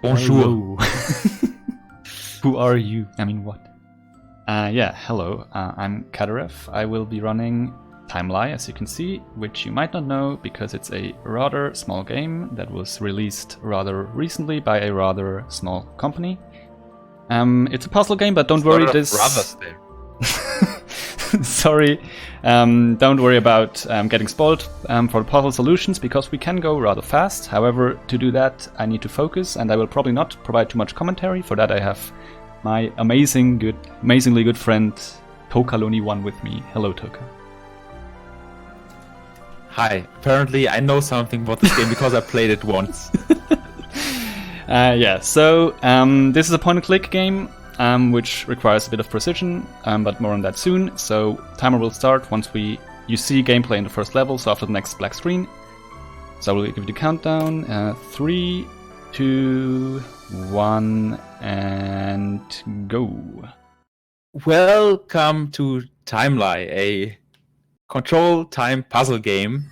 Bonjour. Hello. Who are you? I mean, what? Hello. I'm Cadarev. I will be running Timelie, as you can see, which you might not know because it's a rather small game that was released rather recently by a rather small company. It's a puzzle game, but don't worry, this... brothers there. Sorry, don't worry about getting spoiled for the puzzle solutions, because we can go rather fast. However, to do that, I need to focus, and I will probably not provide too much commentary. For that, I have my amazingly good friend Tokaloni1 with me. Hello, Toka. Hi. Apparently, I know something about this game because I played it once. This is a point-and-click game, which requires a bit of precision, but more on that soon. So timer will start once you see gameplay in the first level, so after the next black screen. So I will give you the countdown. 3, 2, 1, and go. Welcome to Timelie, a control time puzzle game,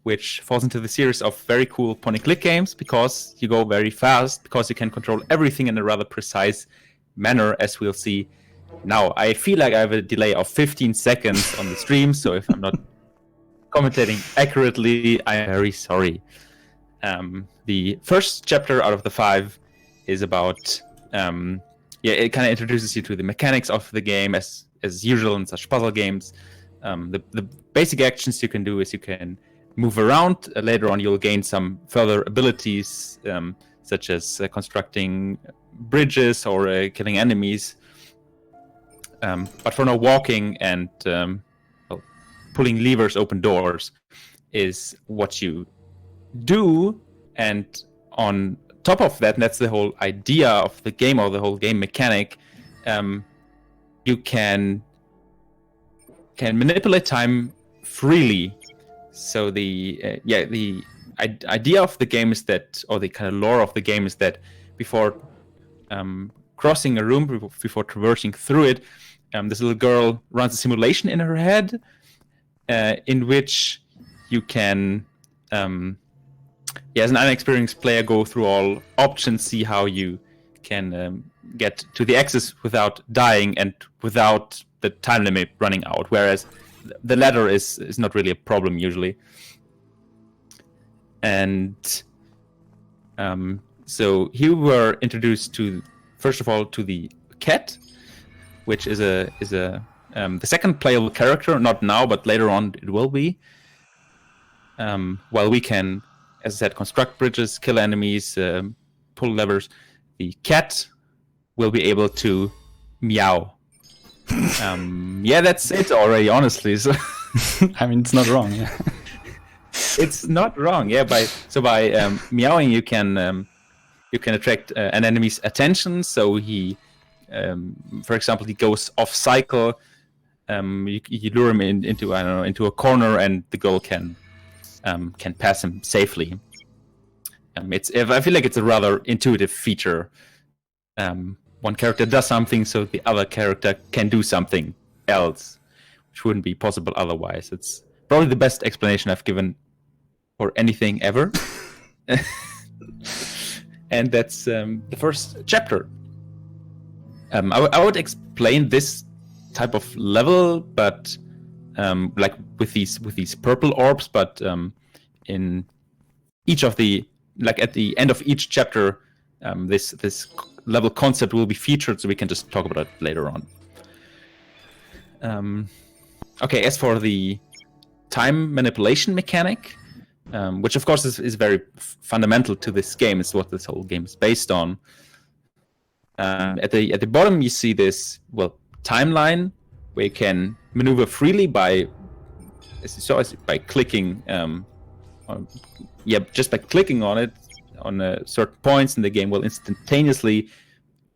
which falls into the series of very cool point-and-click games because you go very fast, because you can control everything in a rather precise manner, as we'll see now. I feel like I have a delay of 15 seconds on the stream, so if I'm not commentating accurately, I'm very sorry. The first chapter out of the 5 is about, it kind of introduces you to the mechanics of the game, as usual in such puzzle games. The basic actions you can do is you can move around. Later on, you'll gain some further abilities, such as constructing bridges or killing enemies. But for now, walking and pulling levers, open doors, is what you do. And on top of that, and that's the whole idea of the game, or the whole game mechanic, you can manipulate time freely. So the idea of the game is that, or the kind of lore of the game is that before crossing a room, before traversing through it, this little girl runs a simulation in her head, in which you can, as an unexperienced player, go through all options, see how you can get to the exit without dying and without the time limit running out, whereas the latter is not really a problem usually. And so here we were introduced to, first of all, to the cat, which is the second playable character. Not now, but later on it will be. While we can, as I said, construct bridges, kill enemies, pull levers, the cat will be able to meow. That's it already, honestly. So I mean, it's not wrong. Yeah. It's not wrong. Yeah, by meowing, you can attract an enemy's attention. So he, for example, he goes off cycle. You lure him into a corner, and the girl can pass him safely. I feel like it's a rather intuitive feature. One character does something, so the other character can do something else, which wouldn't be possible otherwise. It's probably the best explanation I've given for anything ever. And that's the first chapter. I would explain this type of level, but like with these purple orbs, but in each of the, like at the end of each chapter, this level concept will be featured, so we can just talk about it later on. Okay, as for the time manipulation mechanic, which of course is very fundamental to this game, is what this whole game is based on. At the bottom you see this timeline where you can maneuver freely by, as you saw, by clicking, just by clicking on it on certain points, and the game will instantaneously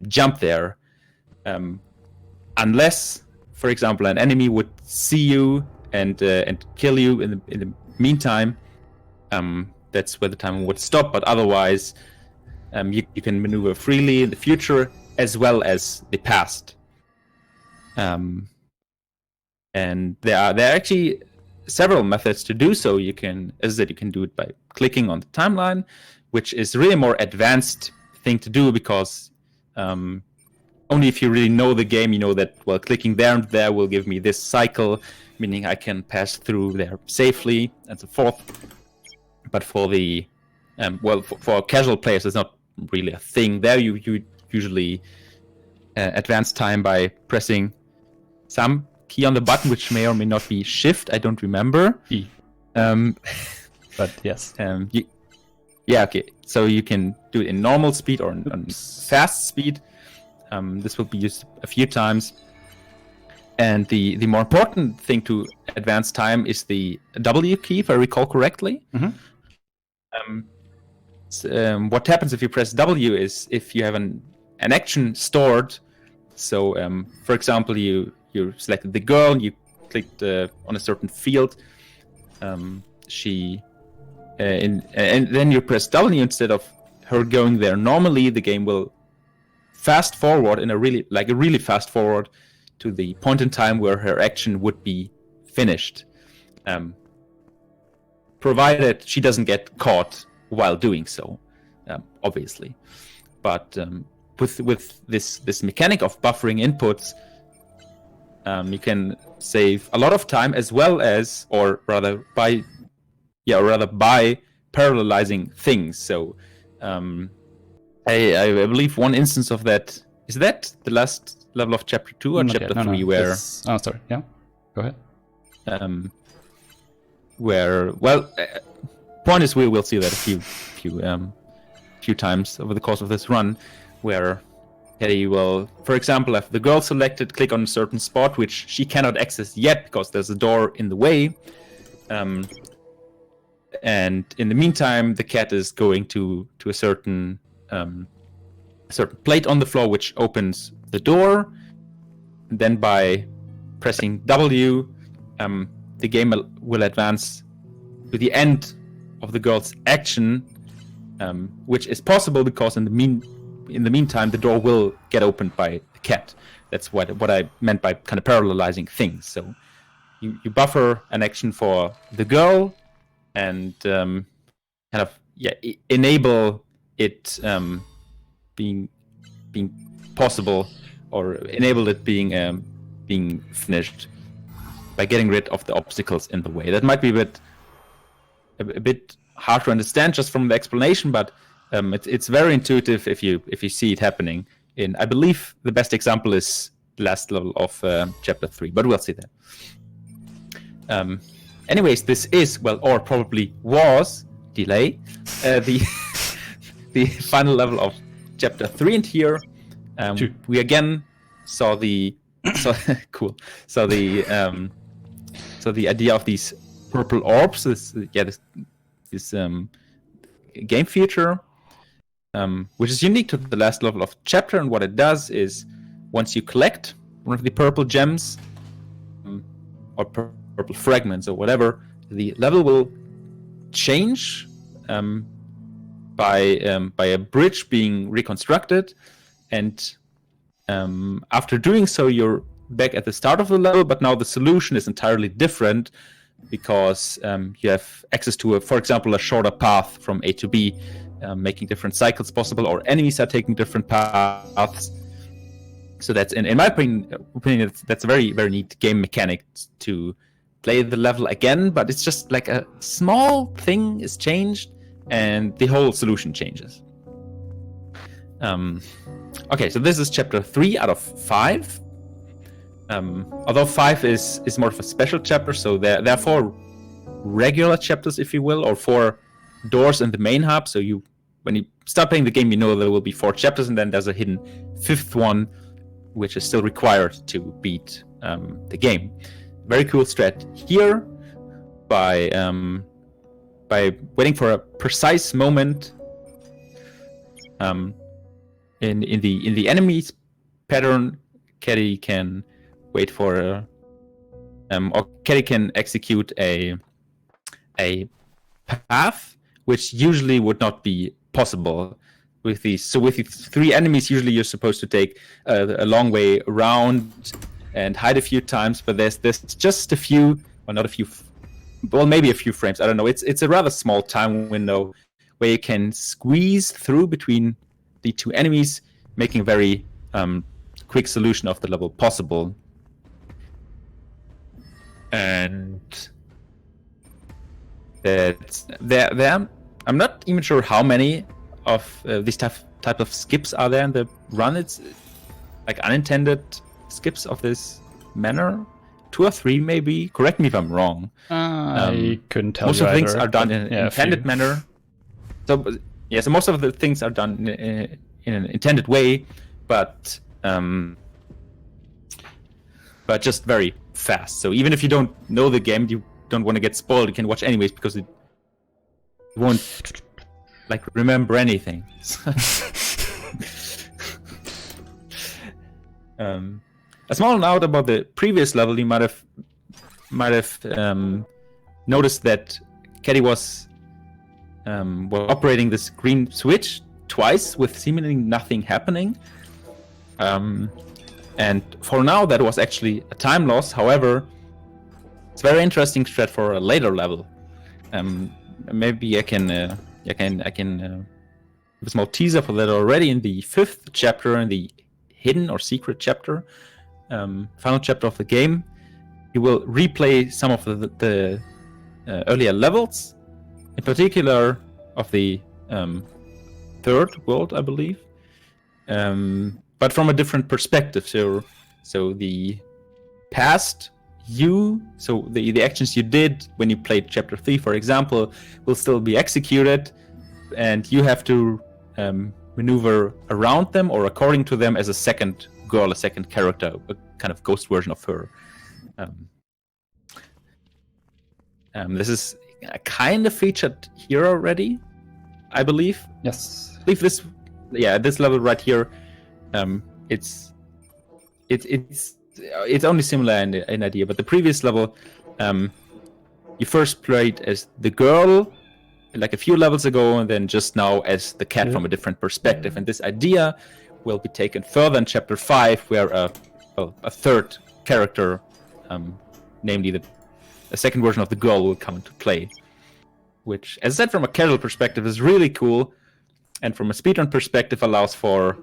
jump there, unless, for example, an enemy would see you and kill you in the meantime. That's where the time would stop. But otherwise, you can maneuver freely in the future as well as the past. And there are actually several methods to do so. You can, as I said, you can do it by clicking on the timeline, which is really a more advanced thing to do because only if you really know the game, you know that, well, clicking there and there will give me this cycle, meaning I can pass through there safely and so forth. But for the, for casual players, it's not really a thing. There you usually advance time by pressing some key on the button, which may or may not be shift. I don't remember. E. But yes. Yeah, okay. So you can do it in normal speed or on fast speed. This will be used a few times. And the more important thing to advance time is the W key, if I recall correctly. What happens if you press W is if you have an action stored. So, for example, you selected the girl, you clicked on a certain field. And then you press W instead of her going there. Normally, the game will fast forward in a really fast forward to the point in time where her action would be finished, provided she doesn't get caught while doing so, obviously. But with this mechanic of buffering inputs, you can save a lot of time, as well as, or rather by parallelizing things. So I believe one instance of that is that the last level of chapter 2 or chapter 3 where oh, sorry, yeah, go ahead. Where, well, point is we will see that a few times over the course of this run, where Eddie will, for example, have the girl selected, click on a certain spot which she cannot access yet because there's a door in the way. And in the meantime, the cat is going to a certain plate on the floor which opens the door. And then by pressing W, the game will advance to the end of the girl's action, which is possible because in the meantime the door will get opened by the cat. That's what I meant by kind of parallelizing things. So you buffer an action for the girl and enable it being possible, or enable it being finished by getting rid of the obstacles in the way. That might be a bit hard to understand just from the explanation, but it's very intuitive if you see it happening. I believe the best example is the last level of chapter 3, but we'll see that. Anyways, this is, well, or probably was, delay, the final level of chapter 3, and here we again saw the idea of these purple orbs. This game feature, which is unique to the last level of chapter, and what it does is once you collect one of the purple gems or purple fragments or whatever, the level will change by a bridge being reconstructed, and after doing so, you're back at the start of the level. But now the solution is entirely different because you have access to, for example, a shorter path from A to B, making different cycles possible, or enemies are taking different paths. So that's, in my opinion, that's a very, very neat game mechanic to play the level again, but it's just like a small thing is changed and the whole solution changes. Okay, so this is chapter 3 out of 5. Although 5 is more of a special chapter, so there are 4 regular chapters, if you will, or 4 doors in the main hub. So when you start playing the game, you know there will be 4 chapters, and then there's a hidden 5th one, which is still required to beat the game. Very cool strat here by waiting for a precise moment in the enemy's pattern. Caddy can wait for or Caddy can execute a path which usually would not be possible with these. So with these 3 enemies, usually you're supposed to take a long way around and hide a few times, but there's just a few, well, not a few, well, maybe a few frames, I don't know. It's a rather small time window where you can squeeze through between the two enemies, making a very quick solution of the level possible. And that's there. I'm not even sure how many of these type of skips are there in the run. It's like unintended skips of this manner. 2 or 3 maybe. Correct me if I'm wrong. I couldn't tell most you of the things either, are done but in an yeah, intended manner. So most of the things are done in an intended way, but just very fast. So even if you don't know the game, you don't want to get spoiled, you can watch anyways because it won't like remember anything. A small note about the previous level: you might have noticed that Caddy was operating this green switch twice with seemingly nothing happening. And for now, that was actually a time loss. However, it's a very interesting strat for a later level. Maybe I can give a small teaser for that already in the 5th chapter, in the hidden or secret chapter, final chapter of the game. You will replay some of the earlier levels, in particular of the 3rd world, I believe. But from a different perspective. So the past the actions you did when you played chapter 3, for example, will still be executed, and you have to maneuver around them or according to them as a second girl, a second character, a kind of ghost version of her. This is kind of featured here already, I believe. Yes. I believe this level right here. It's only similar in idea, but the previous level, you first played as the girl, like a few levels ago, and then just now as the cat from a different perspective. And this idea will be taken further in chapter 5, where a 3rd character, namely a second version of the girl, will come into play. Which, as I said, from a casual perspective, is really cool, and from a speedrun perspective, allows for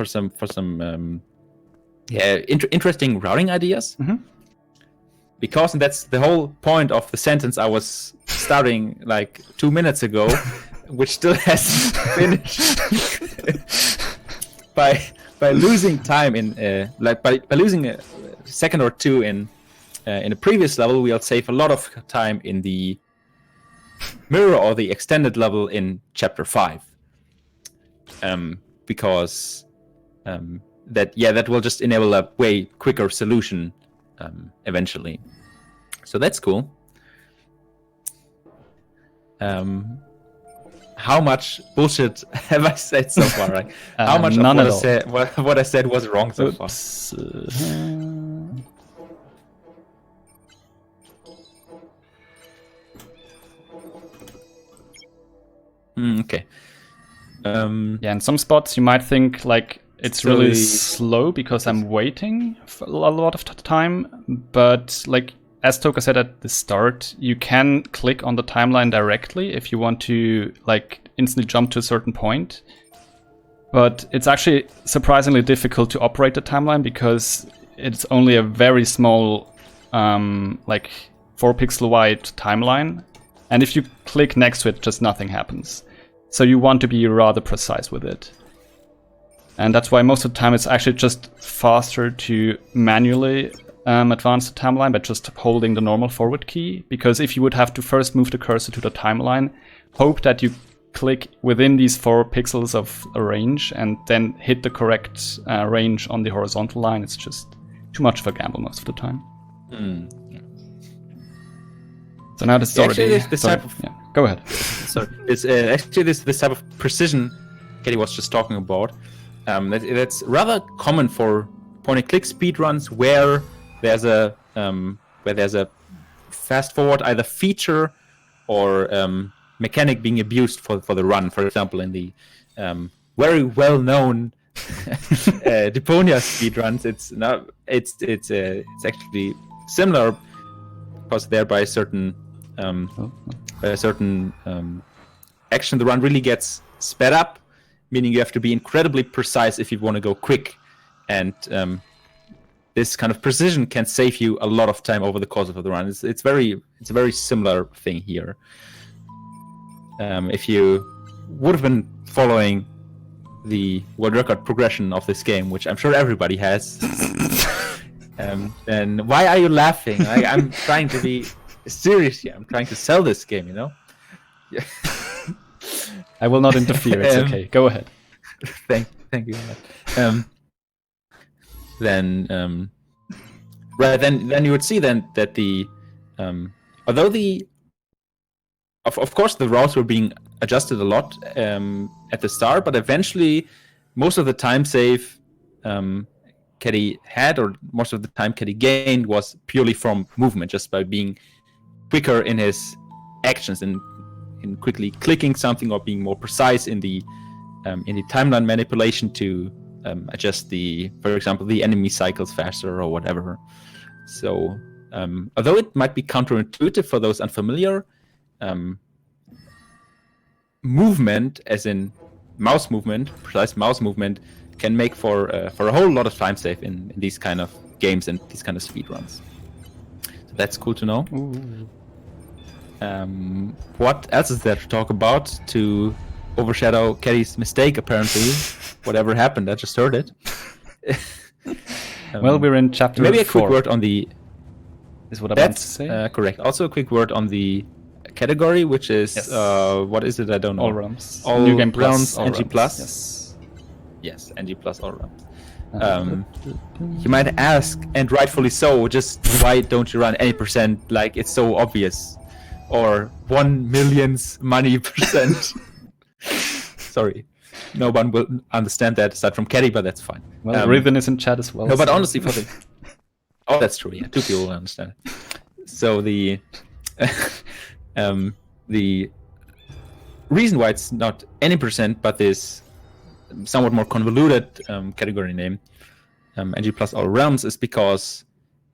some interesting routing ideas. Mm-hmm. Because, and that's the whole point of the sentence I was starting like 2 minutes ago, which still hasn't finished. by losing time in by losing a second or two in a previous level, we'll save a lot of time in the mirror or the extended level in chapter 5. Because that will just enable a way quicker solution eventually. So that's cool. How much bullshit have I said so far? Like, how much of what I said was wrong so far? Okay. In some spots you might think like it's really slow because I'm waiting for a lot of time, but like as Toka said at the start, you can click on the timeline directly if you want to like instantly jump to a certain point. But it's actually surprisingly difficult to operate the timeline because it's only a very small, like 4 pixel wide timeline. And if you click next to it, just nothing happens. So you want to be rather precise with it. And that's why most of the time it's actually just faster to manually advance the timeline by just holding the normal forward key. Because if you would have to first move the cursor to the timeline, hope that you click within these 4 pixels of a range and then hit the correct range on the horizontal line, it's just too much of a gamble most of the time. So now this is already... Go ahead. So it's actually this type of precision Katie was just talking about. That's rather common for point-and-click speedruns where there's a fast forward either feature or mechanic being abused for the run. For example, in the very well-known Deponia speedruns, it's actually similar because thereby certain action, the run really gets sped up, meaning you have to be incredibly precise if you want to go quick. And this kind of precision can save you a lot of time over the course of the run. It's a very similar thing here. If you would have been following the world record progression of this game, which I'm sure everybody has, then why are you laughing? I'm trying to be serious here. I'm trying to sell this game, you know? Yeah. I will not interfere. It's okay. Go ahead. Thank you. Then you would see then that the although the of course the routes were being adjusted a lot at the start, but eventually most of the time save Caddy had, or most of the time Caddy gained, was purely from movement, just by being quicker in his actions, in quickly clicking something, or being more precise in the timeline manipulation to adjust for example, the enemy cycles faster or whatever. So although it might be counterintuitive for those unfamiliar, movement, as in mouse movement, precise mouse movement, can make for a whole lot of time save in these kind of games and these kind of speed runs. So that's cool to know. Ooh. What else is there to talk about to overshadow Caddy's mistake, apparently? Whatever happened, I just heard it. Well, we're in chapter 4. Maybe a quick word on the... Is what I meant to say? Correct. Also a quick word on the category, which is... Yes. What is it? I don't know. All realms. All New Game Plus. rounds, NG Plus. Yes. Yes, NG Plus all rounds. You might ask, and rightfully so, just why don't you run any percent like it's so obvious? Or 1 millionth money percent. Sorry. No one will understand that aside from Caddy, but that's fine. Well, Riven is in chat as well. No, but honestly, for the... Oh, that's true, yeah. 2 people will understand it. So the reason why it's not any percent, but this somewhat more convoluted category name, NG Plus All Realms, is because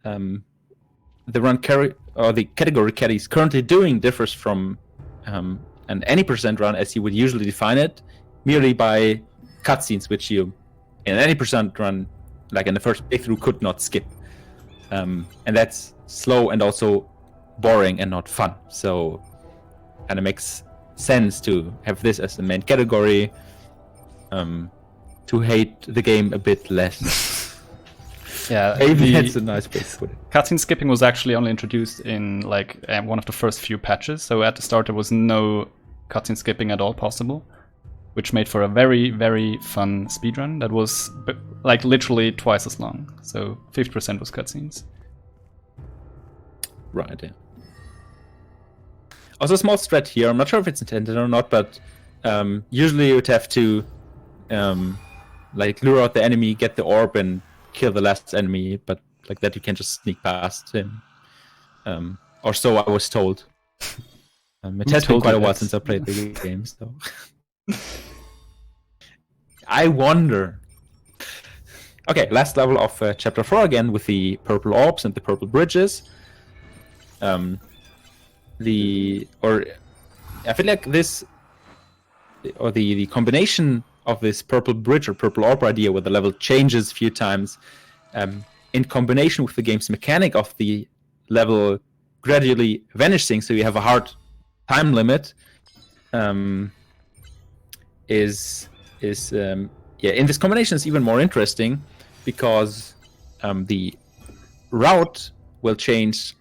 the run carry, or the category Caddy is currently doing, differs from an any percent run as you would usually define it, merely by cutscenes, which you in an any percent run, like in the first playthrough, could not skip. And that's slow and also boring and not fun. So kind of makes sense to have this as the main category, to hate the game a bit less. Yeah, maybe that's a nice place to put it. Cutscene skipping was actually only introduced in like one of the first few patches. So at the start there was no cutscene skipping at all possible, which made for a very, very fun speedrun that was like literally twice as long. So 50% was cutscenes. Right, yeah. Also a small strat here, I'm not sure if it's intended or not, but usually you would have to like lure out the enemy, get the orb, and kill the last enemy, but like that you can just sneak past him. Or so I was told. It has been quite a while since I played the game, so... I wonder. Okay, last level of chapter 4 again, with the purple orbs and the purple bridges. I feel like this, or the combination of this purple bridge or purple orb idea, where the level changes a few times, in combination with the game's mechanic of the level gradually vanishing, so you have a hard time limit, is in this combination is even more interesting, because the route will change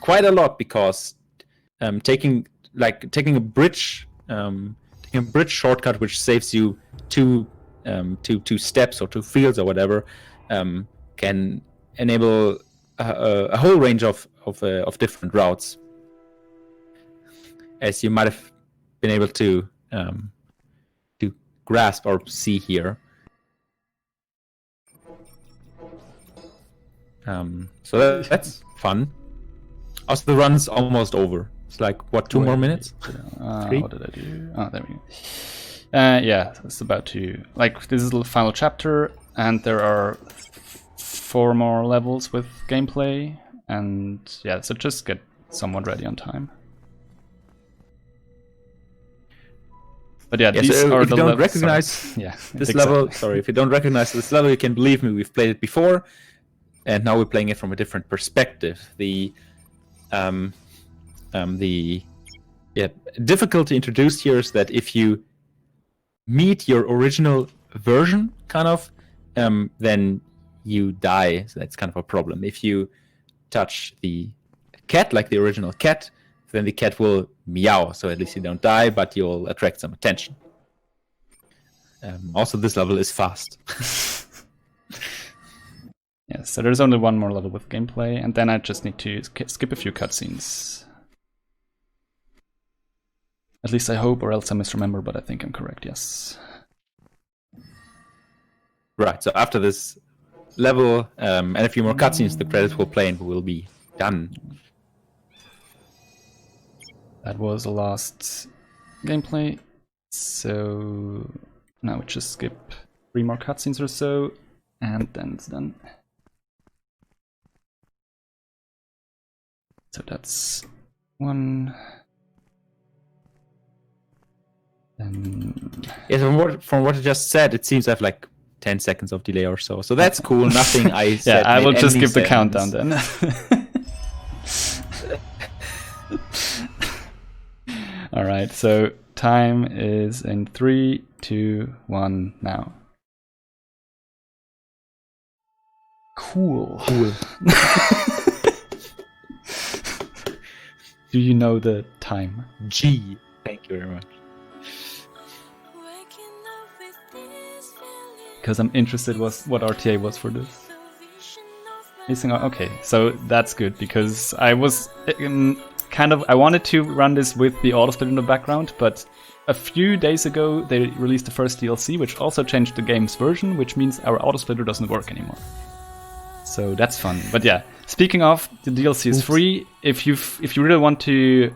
quite a lot, because taking a bridge shortcut, which saves you two steps or 2 fields or whatever, can enable a whole range of different routes, as you might have been able to grasp or see here. So that's fun. Also, the run's almost over. It's like, what, 2 more minutes? 3? What did I do? Oh, there we go. Yeah, it's about to... Like, this is the final chapter, and there are 4 more levels with gameplay, and yeah, so just get somewhat ready on time. But yeah, Yeah, these so are if the you don't levels. recognize Sorry. Yeah, this exactly. level, sorry, if you don't recognize this level, you can believe me, we've played it before, and now we're playing it from a different perspective. The difficulty introduced here is that if you meet your original version, kind of, then you die. So that's kind of a problem. If you touch the cat, like the original cat, then the cat will meow. So at least you don't die, but you'll attract some attention. Also, this level is fast. Yeah, so there's only one more level with gameplay, and then I just need to skip a few cutscenes. At least I hope, or else I misremember, but I think I'm correct, yes. Right, so after this level and a few more cutscenes, the credits will play and we'll be done. That was the last gameplay, so now we just skip 3 more cutscenes or so, and then it's done. So that's 1. Then Yeah, from what I just said, it seems I have like 10 seconds of delay or so. So that's cool. Nothing I said. yeah, I will just give the sense. countdown then. All right, so time is in 3, 2, 1 now. Cool. Do you know the time? G. Thank you very much. Because I'm interested what RTA was for this. Okay, so that's good because I was I wanted to run this with the autosplit in the background, but a few days ago they released the first DLC, which also changed the game's version, which means our autosplitter doesn't work anymore. So that's fun. But yeah, speaking of, the DLC is free. If you really want to,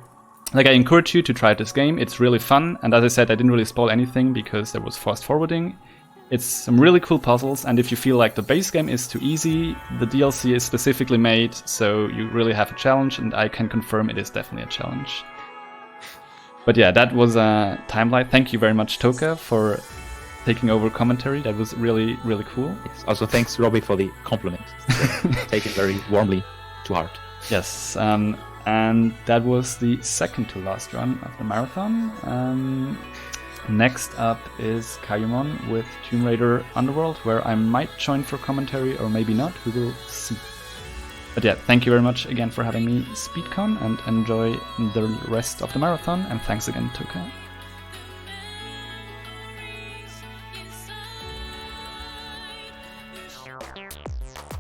like, I encourage you to try this game. It's really fun, and as I said, I didn't really spoil anything because there was fast forwarding. It's some really cool puzzles, and if you feel like the base game is too easy, the DLC is specifically made so you really have a challenge, and I can confirm it is definitely a challenge. But yeah, that was a Timelie. Thank you very much, Toka, for taking over commentary. That was really, really cool. Yes. Also, thanks, Robbie, for the compliment. Take it very warmly to heart. Yes, and that was the second to last run of the marathon. Next up is Kayumon with Tomb Raider Underworld, where I might join for commentary or maybe not, we will see. But yeah, thank you very much again for having me, SpeedCon, and enjoy the rest of the marathon, and thanks again, Toka.